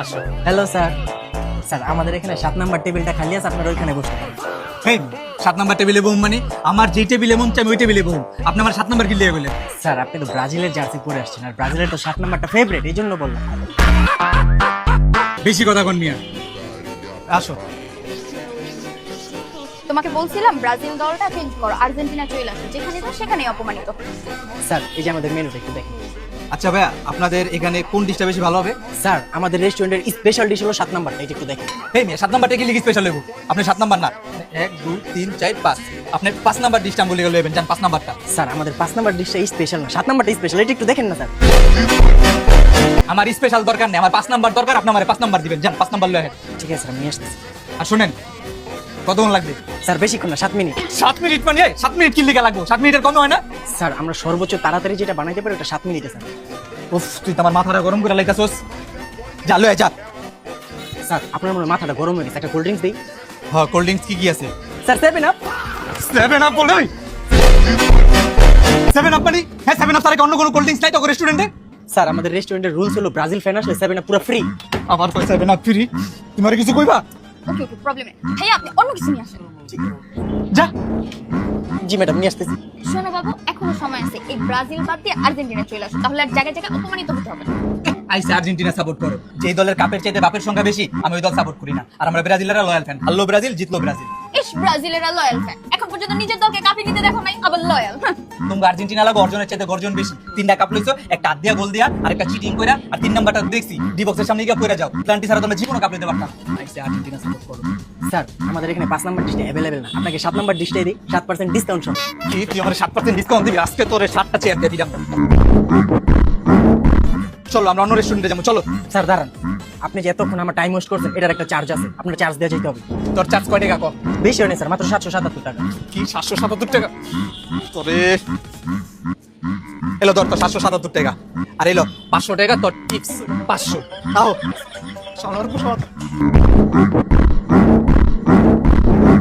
আসো। Hello sir. Sir আমাদের এখানে 7 নাম্বার টেবিলটা খালি আছে, আপনারা ওইখানে বসতে পারেন। এই 7 নাম্বার টেবিলে বম মানে আমার যেই টেবিলে মন চাই ওই টেবিলে বম। আপনি আমার 7 নাম্বার কি লিয়ে গেলেন? স্যার আপনি তো ব্রাজিলের জার্সি পরে আসছেন, আর ব্রাজিলের তো 7 নাম্বারটা ফেভারিট, এই জন্য বললাম। বেশি কথা কন মিয়া। আসো। তোমাকে বলছিলাম ব্রাজিল দলটা চেঞ্জ করো, আর্জেন্টিনা চলে আসো, যেখানে যাও সেখানেই অপমানিত। স্যার এই যে আমাদের মেনুটা একটু দেখেন। আচ্ছা ভাইয়া, আপনাদের এখানে কোন ডিশটা বেশি ভালো হবে? স্যার আমাদের রেস্টুরেন্টের স্পেশাল ডিশ হলো 7 নাম্বারটা, এটা একটু দেখেন। এই মিয়া 7 নাম্বারটা কি লিখি স্পেশাল লেবু? আপনি 7 নাম্বার না, 1 2 3 4 5, আপনি 5 নাম্বার ডিশটা বলে গেলেন, জান 5 নাম্বারটা। স্যার আমাদের 5 নাম্বার ডিশটা স্পেশাল না, 7 নাম্বারটা স্পেশাল, এটা একটু দেখেন না স্যার। আমার স্পেশাল দরকার নেই, আমার 5 নাম্বার দরকার, আপনি আমার 5 নাম্বার দিবেন, জান 5 নাম্বার লয়ে। ঠিক আছে স্যার, আমি আসতেছি। আর শুনেন, কতক্ষণ লাগবে? স্যার বেশিক্ষণ না, 7 মিনিট। 7 মিনিট মানে 7 মিনিট কি লিখা লাগবে? 7 মিনিটের কম হয় না? স্যার আমরা সর্বোচ্চ তাড়াতাড়ি যেটা বানাইতে পারি ওটা 7 মিনিটে স্যার। উফ, তুই তো আমার মাথাটা গরম করে লাইতাছস। যা লয়ে যা। স্যার আপনার মনে হয় মাথাটা গরম হয়ে গেছে, একটা কোল্ড ড্রিঙ্কস দিই। হ্যাঁ, কোল্ড ড্রিঙ্কস কি কি আছে? Sir 7 up. 7 আপ বলে? 7 আপ মানে? হ্যাঁ 7 আপ ছাড়া কি অন্য কোনো কোল্ড ড্রিঙ্কস নাই তো রেস্টুরেন্টে? স্যার আমাদের রেস্টুরেন্টের রুলস হলো ব্রাজিল ফ্যান আসলে 7 আপ পুরো ফ্রি। আমার কই 7 আপ ফ্রি? তোমার কিছু কইবা? ওকে ওকে, প্রবলেম নেই ভাইয়া, আপনি অন্য কিছু নিয়ে আসেন। যা। জি ম্যাডাম নিয়ে আসতেছি। শোনো বাবু, এখনো সময় আছে, এই ব্রাজিল বাদ দিয়ে আর্জেন্টিনা চলে আসো, তাহলে আর জায়গায় জায়গায় অপমানিত হতে হবে না। আইসে আর্জেন্টিনা সাপোর্ট করো, যে দলের কাপের চাইতে বাপের সংখ্যা বেশি আমি ওই দল সাপোর্ট করি না। আর আমরা ব্রাজিলেরা লয়াল ফ্যান, হারলো ব্রাজিল জিতলো ব্রাজিল। ইস, ব্রাজিলেরা লয়াল ফ্যান, এখন পর্যন্ত নিজের দলকে কাপে নিতে দেখো নাই, আবার লয়াল। তোমরা আর্জেন্টিনা লাগো অর্জনের চাইতে গর্জন বেশি। 3টা কাপ লইছো, একটা হাত দিয়া গোল দিয়া আর একটা চিটিং কইরা, আর 3 নাম্বারটা দেখছি ডি বক্সের সামনে গিয়ে পড়ে যাও। প্ল্যান্টি ছাড়া তোমরা জীবনও কাপ লইতে পারতা না। আইসে আর্জেন্টিনা সাপোর্ট করো। স্যার আমাদের এখানে 5 নাম্বার ডিশটা অ্যাভেলেবেল না, আপনাকে 7 নাম্বার ডিশটাই দিই 7% ডিসকাউন্ট সহ। কি তুই আমার 7% ডিসকাউন্ট দিবি? আজকে তোরে 7টা চেয়ার দিয়ে দিলাম। চলো আমরা অন্য রেস্টুরেন্টে যাবো, চলো। স্যার দাঁড়ান, আপনি যে এতক্ষণ আমার টাইম ওয়েস্ট করছেন এটার একটা চার্জ আছে, আপনার চার্জ দেওয়া যেতে হবে। তোর চার্জ কয় টাকা কম? বেশি হয় না স্যার, মাত্র 777 টাকা। কি 777 টাকা? তোরে এলো ধর তোর 777 টাকা, আর এলো 500 টাকা তোর টিপস 500। আও, চলো